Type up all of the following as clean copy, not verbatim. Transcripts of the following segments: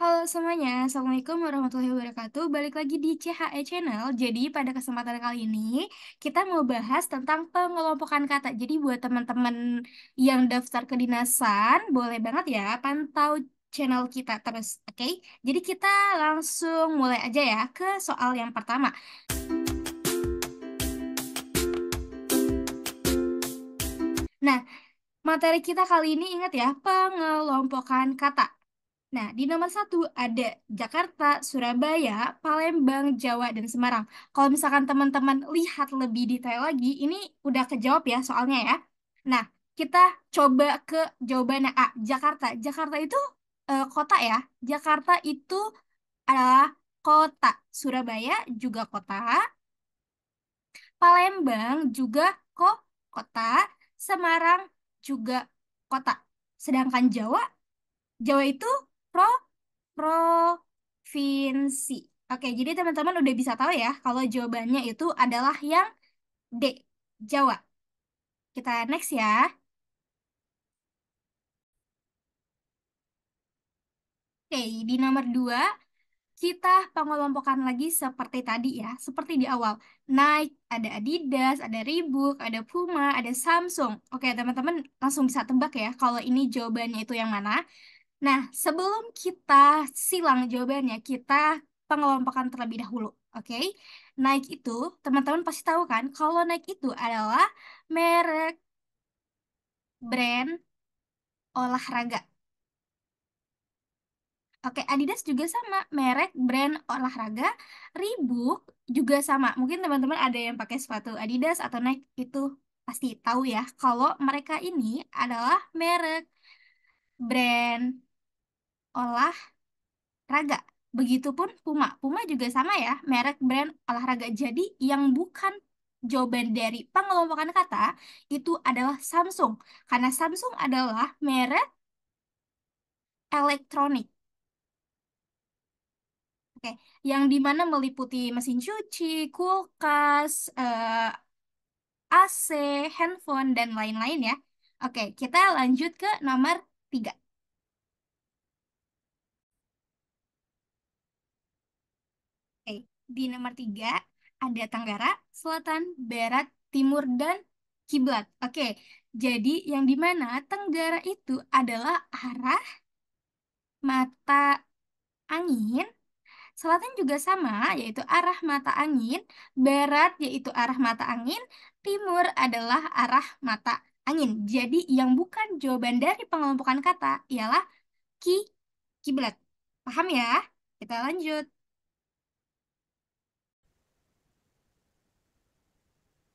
Halo semuanya, Assalamualaikum warahmatullahi wabarakatuh. Balik lagi di CHE Channel. Jadi pada kesempatan kali ini kita mau bahas tentang pengelompokan kata. Jadi buat teman-teman yang daftar kedinasan, boleh banget ya pantau channel kita terus, oke? Jadi kita langsung mulai aja ya ke soal yang pertama. Nah, materi kita kali ini ingat ya, pengelompokan kata. Nah, di nomor satu ada Jakarta, Surabaya, Palembang, Jawa, dan Semarang. Kalau misalkan teman-teman lihat lebih detail lagi, ini udah kejawab ya soalnya ya. Nah, kita coba ke jawabannya A, Jakarta. Jakarta itu kota ya. Jakarta itu adalah kota. Surabaya juga kota. Palembang juga kota. Semarang juga kota. Sedangkan Jawa, Jawa itu provinsi. Oke, jadi teman-teman udah bisa tahu ya kalau jawabannya itu adalah yang D, Jawa. Kita next ya. Oke, di nomor 2 kita pengelompokan lagi seperti tadi ya, seperti di awal. Nike, ada Adidas, ada Reebok, ada Puma, ada Samsung. Oke, teman-teman langsung bisa tebak ya kalau ini jawabannya itu yang mana. Nah, sebelum kita silang jawabannya, kita pengelompokan terlebih dahulu. Oke, Nike itu, teman-teman pasti tahu kan, kalau Nike itu adalah merek brand olahraga. Oke, Adidas juga sama, merek brand olahraga. Reebok juga sama. Mungkin teman-teman ada yang pakai sepatu Adidas atau Nike itu pasti tahu ya, kalau mereka ini adalah merek brand olahraga. Begitupun Puma. Puma juga sama ya, merek brand olahraga. Jadi yang bukan jawaban dari pengelompokan kata itu adalah Samsung. Karena Samsung adalah merek elektronik. Oke, yang dimana meliputi mesin cuci, kulkas, AC, handphone, dan lain-lain ya. Oke, kita lanjut ke nomor 3. Oke, di nomor 3 ada Tenggara, Selatan, Barat, Timur, dan Kiblat. Oke, jadi yang dimana Tenggara itu adalah arah mata angin, Selatan juga sama, yaitu arah mata angin, Barat yaitu arah mata angin, Timur adalah arah mata angin. Jadi yang bukan jawaban dari pengelompokan kata ialah ki, kiblat. Paham ya? Kita lanjut.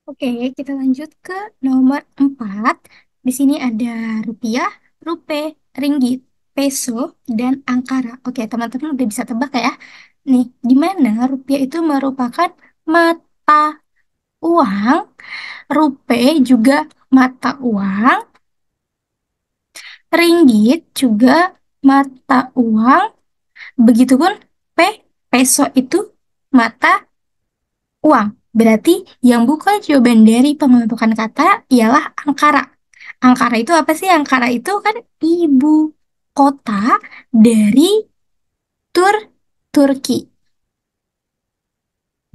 Oke, kita lanjut ke nomor 4. Di sini ada rupiah, rupiah, ringgit, peso, dan angkara. Oke, teman-teman udah bisa tebak ya. Nih, di mana rupiah itu merupakan mata uang, rupiah juga mata uang, ringgit juga mata uang, begitupun peso itu mata uang. Berarti yang bukan jawaban dari pengelompokan kata ialah angkara. Angkara itu apa sih? Angkara itu kan ibu kota dari Turki.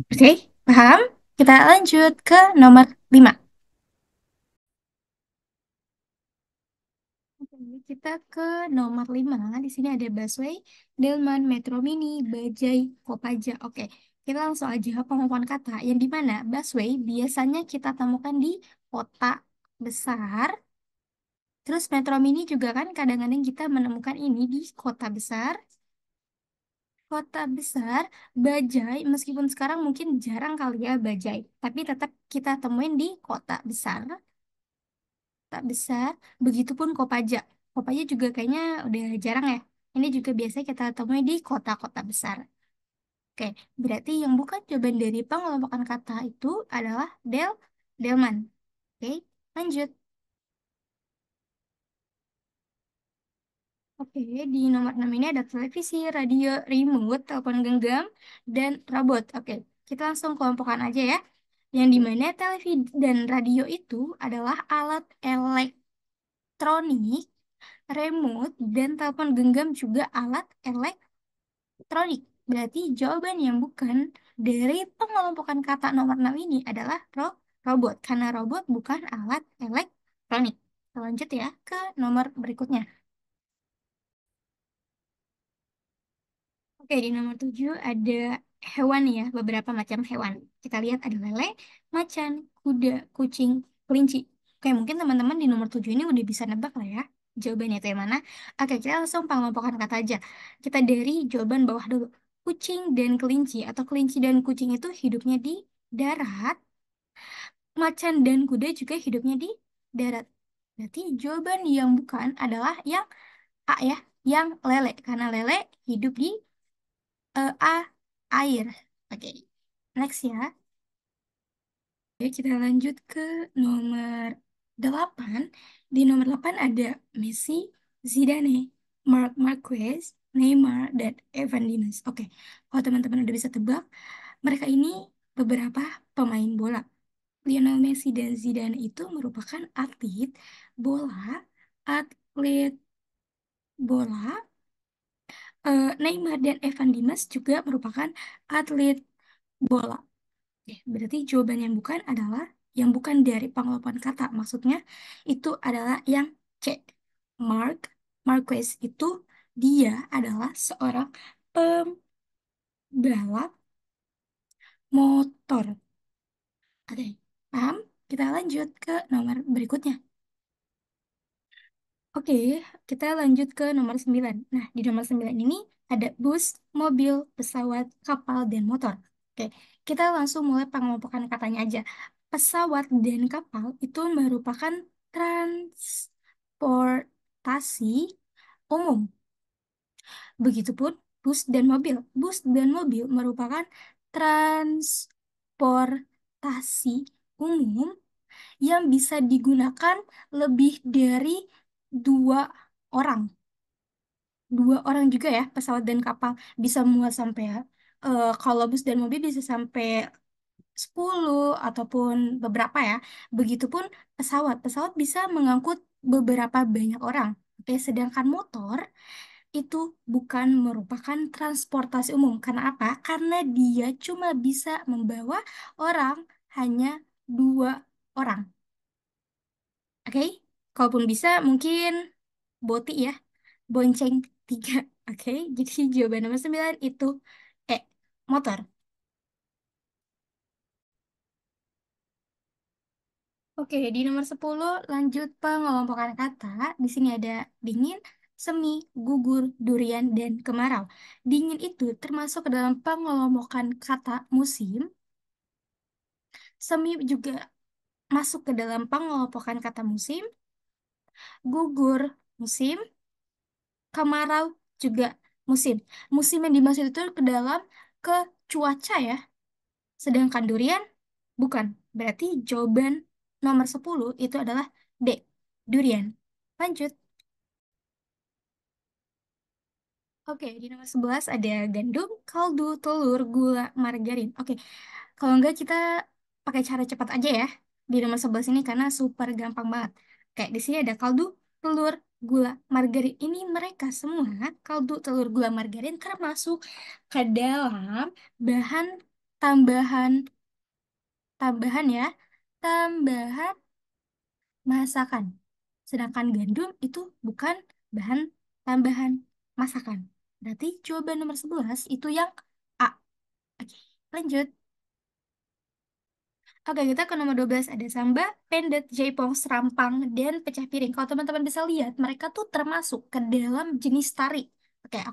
Oke, paham? Kita lanjut ke nomor 5. Oke, kita ke nomor 5. Di sini ada busway, delman, metro mini, bajai, kopaja. Oke, kita langsung aja pengelompokan kata. Yang di mana busway biasanya kita temukan di kota besar. Terus Metro Mini juga kan kadang-kadang kita menemukan ini di kota besar. Kota besar, bajai, meskipun sekarang mungkin jarang kali ya bajai. Tapi tetap kita temuin di kota besar. Kota besar, begitupun Kopaja. Kopaja juga kayaknya udah jarang ya. Ini juga biasa kita temui di kota-kota besar. Oke, berarti yang bukan jawaban dari pengelompokan kata itu adalah delman. Oke, lanjut. Oke, di nomor 6 ini ada televisi, radio, remote, telepon genggam, dan robot. Oke, kita langsung kelompokkan aja ya. Yang dimana televisi dan radio itu adalah alat elektronik, remote, dan telepon genggam juga alat elektronik. elektronik. Berarti jawaban yang bukan dari pengelompokan kata nomor 6 ini adalah robot. Karena robot bukan alat elektronik. Kita lanjut ya ke nomor berikutnya. Oke, di nomor 7 ada hewan ya, beberapa macam hewan. Kita lihat ada lele, macan, kuda, kucing, kelinci. Oke, mungkin teman-teman di nomor 7 ini udah bisa nebak lah ya. Jawabannya itu yang mana? Oke, kita langsung pengelompokan kata aja. Kita dari jawaban bawah dulu. Kucing dan kelinci atau kelinci dan kucing itu hidupnya di darat. Macan dan kuda juga hidupnya di darat. Berarti jawaban yang bukan adalah yang A ya, yang lele. Karena lele hidup di air. Oke, next ya. Oke, kita lanjut ke nomor 8. Di nomor 8 ada Messi, Zidane, Marc Marquez, Neymar, dan Evan Dimas. Oke, kalau teman-teman udah bisa tebak, mereka ini beberapa pemain bola. Lionel Messi dan Zidane itu merupakan atlet bola, atlet bola. Neymar dan Evan Dimas juga merupakan atlet bola. Berarti jawaban yang bukan adalah yang bukan dari pengelompokan kata. Maksudnya itu adalah yang C. Mark Marquez itu dia adalah seorang pembalap motor. Oke, paham? Kita lanjut ke nomor berikutnya. Oke, kita lanjut ke nomor 9. Nah, di nomor 9 ini ada bus, mobil, pesawat, kapal, dan motor. Oke, kita langsung mulai pengelompokan katanya aja. Pesawat dan kapal itu merupakan transportasi umum. Begitupun bus dan mobil. Bus dan mobil merupakan transportasi umum yang bisa digunakan lebih dari dua orang. Dua orang juga ya, pesawat dan kapal bisa muat sampai kalau bus dan mobil bisa sampai 10 ataupun beberapa ya. Begitupun pesawat. Pesawat bisa mengangkut beberapa banyak orang. Oke, sedangkan motor itu bukan merupakan transportasi umum. Karena apa? Karena dia cuma bisa membawa orang hanya dua orang. Oke, kalaupun bisa mungkin boti ya, bonceng tiga. Oke, jadi jawaban nomor 9 itu E, motor. Oke, di nomor 10 lanjut pengelompokan kata. Di sini ada dingin, semi, gugur, durian, dan kemarau. Dingin itu termasuk ke dalam pengelompokan kata musim. Semi juga masuk ke dalam pengelompokan kata musim. Gugur musim, kemarau juga musim. Musim yang dimaksud itu ke dalam ke cuaca ya. Sedangkan durian bukan. Berarti jawaban nomor 10 itu adalah D, durian. Lanjut. Oke, di nomor 11 ada gandum, kaldu, telur, gula, margarin. Oke, kalau enggak kita pakai cara cepat aja ya. Di nomor 11 ini karena super gampang banget. Oke, di sini ada kaldu, telur, gula, margarin. Ini mereka semua, kaldu, telur, gula, margarin termasuk ke dalam bahan tambahan tambahan ya. Tambahan masakan. Sedangkan gandum itu bukan bahan tambahan masakan. Berarti jawaban nomor 11 itu yang A. Oke, lanjut. Oke, kita ke nomor 12 ada samba, pendet, jaipong, serampang, dan pecah piring. Kalau teman-teman bisa lihat, mereka tuh termasuk ke dalam jenis tari. Oke,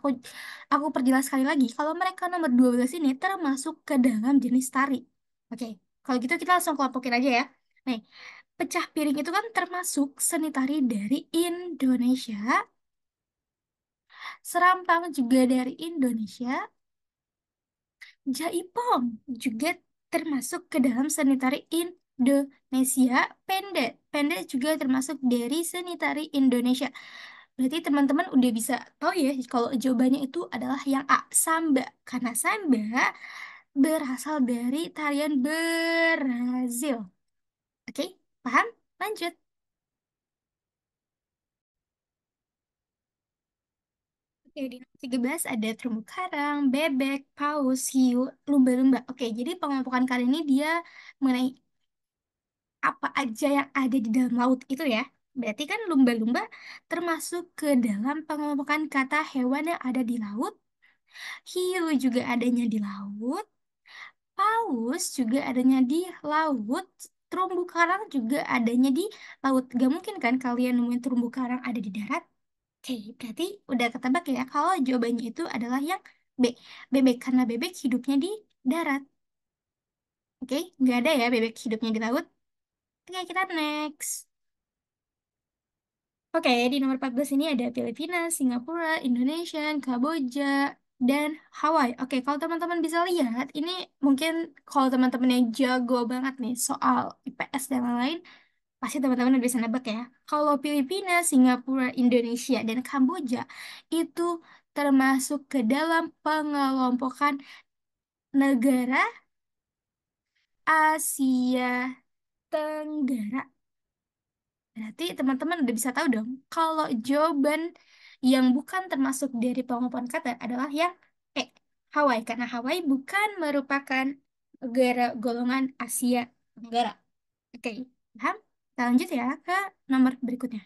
aku perjelas sekali lagi. Kalau mereka nomor 12 ini termasuk ke dalam jenis tari. Oke, kalau gitu kita langsung kelompokin aja ya. Nih, pecah piring itu kan termasuk seni tari dari Indonesia. Serampang juga dari Indonesia. Jaipong juga termasuk ke dalam seni tari Indonesia. Pendek. Pendek juga termasuk dari seni tari Indonesia. Berarti teman-teman udah bisa tahu ya kalau jawabannya itu adalah yang A, samba. Karena samba berasal dari tarian Brazil. Oke, paham? Lanjut. Oke, di nomor 13 ada terumbu karang, bebek, paus, hiu, lumba-lumba. Oke, jadi pengelompokan kali ini dia mengenai apa aja yang ada di dalam laut itu ya. Berarti kan lumba-lumba termasuk ke dalam pengelompokan kata hewan yang ada di laut. Hiu juga adanya di laut. Paus juga adanya di laut. Terumbu karang juga adanya di laut. Gak mungkin kan kalian nemuin terumbu karang ada di darat? Oke, berarti udah ketebak ya kalau jawabannya itu adalah yang B. Bebek, karena bebek hidupnya di darat. Oke, nggak ada ya bebek hidupnya di laut. Oke, kita next. Oke, di nomor 14 ini ada Filipina, Singapura, Indonesia, Kamboja, dan Hawaii. Oke, kalau teman-teman bisa lihat, ini mungkin kalau teman-teman yang jago banget nih soal IPS dan lain-lain, pasti teman-teman udah bisa nebak ya. Kalau Filipina, Singapura, Indonesia, dan Kamboja itu termasuk ke dalam pengelompokan negara Asia Tenggara. Berarti teman-teman udah bisa tahu dong, kalau jawaban yang bukan termasuk dari pengelompokan kata adalah yang E, Hawaii. Karena Hawaii bukan merupakan negara golongan Asia Tenggara. Oke, paham? Kita lanjut ya ke nomor berikutnya.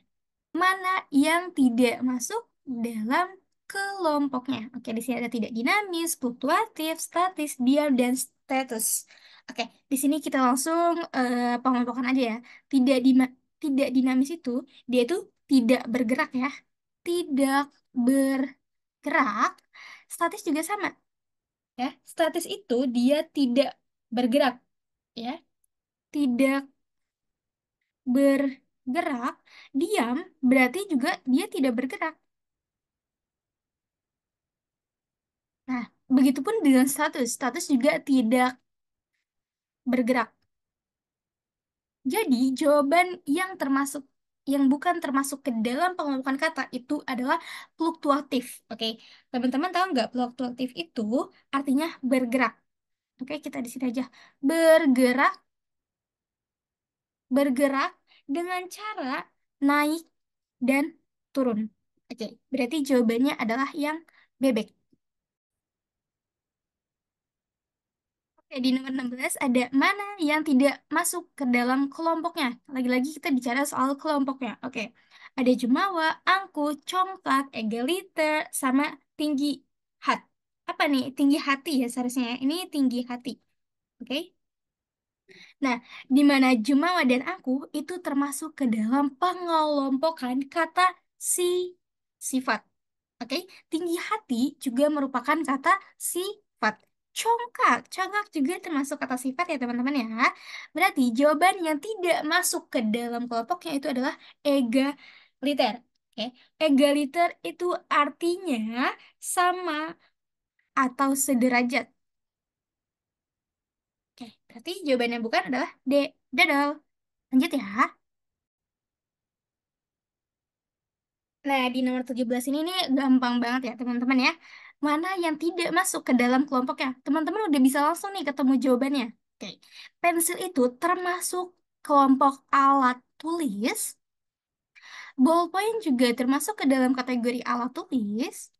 Mana yang tidak masuk dalam kelompoknya? Oke, di sini ada tidak dinamis, fluktuatif, statis, diam, dan status. Oke, di sini kita langsung pengelompokan aja ya. Tidak dinamis itu dia itu tidak bergerak ya. Tidak bergerak. Statis juga sama ya. Statis itu dia tidak bergerak ya. Tidak bergerak. Diam berarti juga dia tidak bergerak. Nah, begitupun dengan status. Status juga tidak bergerak. Jadi, jawaban yang termasuk yang bukan termasuk ke dalam pengelompokan kata itu adalah fluktuatif. Oke, teman-teman tahu nggak fluktuatif itu artinya bergerak. Oke, kita di sini aja. Bergerak, bergerak dengan cara naik dan turun. Oke, berarti jawabannya adalah yang bebek. Oke, di nomor 16 ada mana yang tidak masuk ke dalam kelompoknya. Lagi-lagi kita bicara soal kelompoknya. Oke, ada jumawa, angku, congkak, egaliter, sama tinggi hat. Apa nih? Tinggi hati ya seharusnya ya. Ini tinggi hati. Oke. Nah, di mana jumawa dan angku itu termasuk ke dalam pengelompokan kata si sifat. Oke, tinggi hati juga merupakan kata sifat. Congkak, congkak juga termasuk kata sifat ya teman-teman ya. Berarti jawaban yang tidak masuk ke dalam kelompoknya itu adalah egaliter. Oke, egaliter itu artinya sama atau sederajat. Oke, berarti jawaban yang bukan adalah D, dodol. Lanjut ya. Nah, di nomor 17 ini nih gampang banget ya, teman-teman ya. Mana yang tidak masuk ke dalam kelompoknya? Teman-teman udah bisa langsung nih ketemu jawabannya. Oke, pensil itu termasuk kelompok alat tulis. Ballpoint juga termasuk ke dalam kategori alat tulis.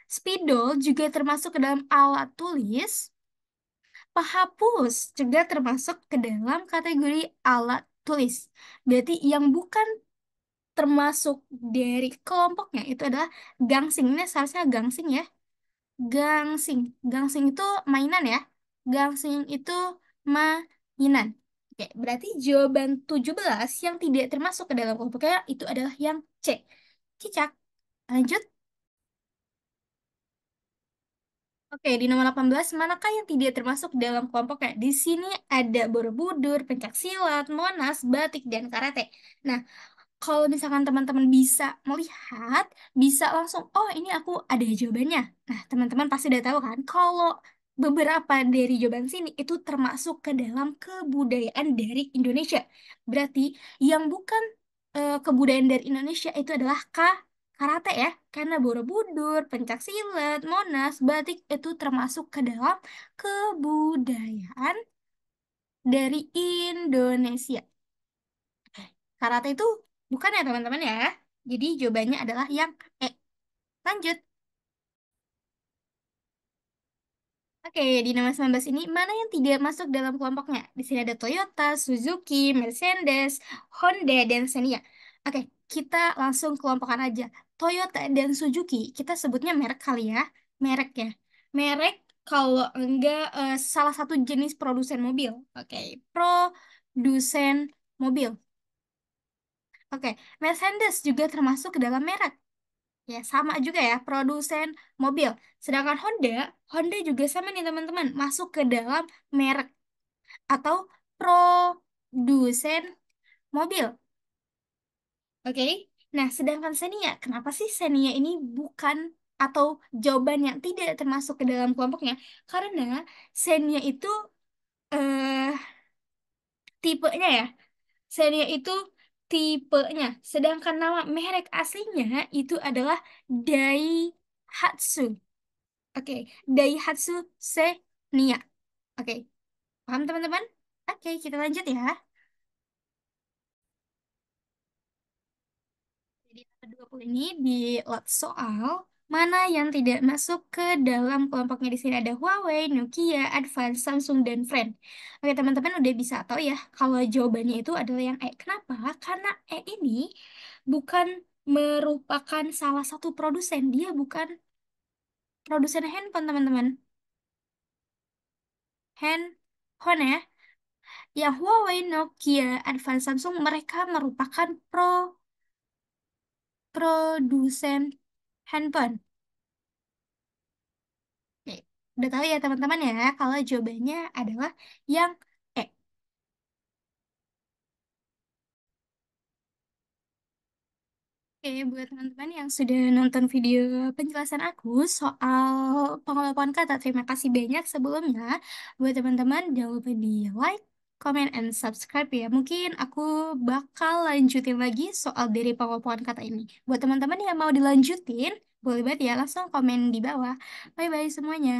Spidol juga termasuk ke dalam alat tulis. Penghapus juga termasuk ke dalam kategori alat tulis. Berarti yang bukan termasuk dari kelompoknya itu adalah gangsing. Ini seharusnya gangsing ya. Gangsing. Gangsing itu mainan ya. Gangsing itu mainan. Oke, berarti jawaban 17 yang tidak termasuk ke dalam kelompoknya itu adalah yang C. Cicak. Lanjut. Oke, di nomor 18, manakah yang tidak termasuk dalam kelompoknya? Di sini ada Borobudur, pencaksilat, Monas, batik, dan karate. Nah, kalau misalkan teman-teman bisa melihat, bisa langsung, oh ini aku ada jawabannya. Nah, teman-teman pasti udah tahu kan, kalau beberapa dari jawaban sini itu termasuk ke dalam kebudayaan dari Indonesia. Berarti yang bukan kebudayaan dari Indonesia itu adalah karate ya. Karena Borobudur, pencaksilat, Monas, batik itu termasuk ke dalam kebudayaan dari Indonesia. Karate itu bukan ya teman-teman ya. Jadi jawabannya adalah yang E. Lanjut. Oke, di nama 19 ini mana yang tidak masuk dalam kelompoknya? Di sini ada Toyota, Suzuki, Mercedes, Honda, dan Xenia. Oke, kita langsung kelompokkan aja. Toyota dan Suzuki, kita sebutnya merek kali ya. Merek ya. Merek kalau enggak salah satu jenis produsen mobil. Oke, produsen mobil. Oke, Mercedes juga termasuk ke dalam merek. Ya, sama juga ya, produsen mobil. Sedangkan Honda, Honda juga sama nih teman-teman, masuk ke dalam merek atau produsen mobil. Oke. Nah, sedangkan Xenia, kenapa sih Xenia ini bukan atau jawaban yang tidak termasuk ke dalam kelompoknya? Karena Xenia itu eh tipenya ya. Xenia itu tipenya. Sedangkan nama merek aslinya itu adalah Daihatsu. Oke, Daihatsu Xenia. Oke, paham teman-teman? Oke, kita lanjut ya. Jadi nomor 20 ini di lot soal mana yang tidak masuk ke dalam kelompoknya di sini ada Huawei, Nokia, Advance, Samsung, dan Friend. Oke, teman-teman udah bisa tahu ya kalau jawabannya itu adalah yang E. Kenapa? Karena E ini bukan merupakan salah satu produsen. Dia bukan produsen handphone, teman-teman. Handphone ya. Yang Huawei, Nokia, Advance, Samsung mereka merupakan produsen handphone. Oke, udah tahu ya teman-teman ya kalau jawabannya adalah yang E. Oke, buat teman-teman yang sudah nonton video penjelasan aku soal pengelompokan kata, terima kasih banyak sebelumnya. Buat teman-teman, jangan lupa di like, comment, and subscribe ya. Mungkin aku bakal lanjutin lagi soal dari pengelompokan kata ini. Buat teman-teman yang mau dilanjutin, boleh banget ya langsung komen di bawah. Bye-bye semuanya.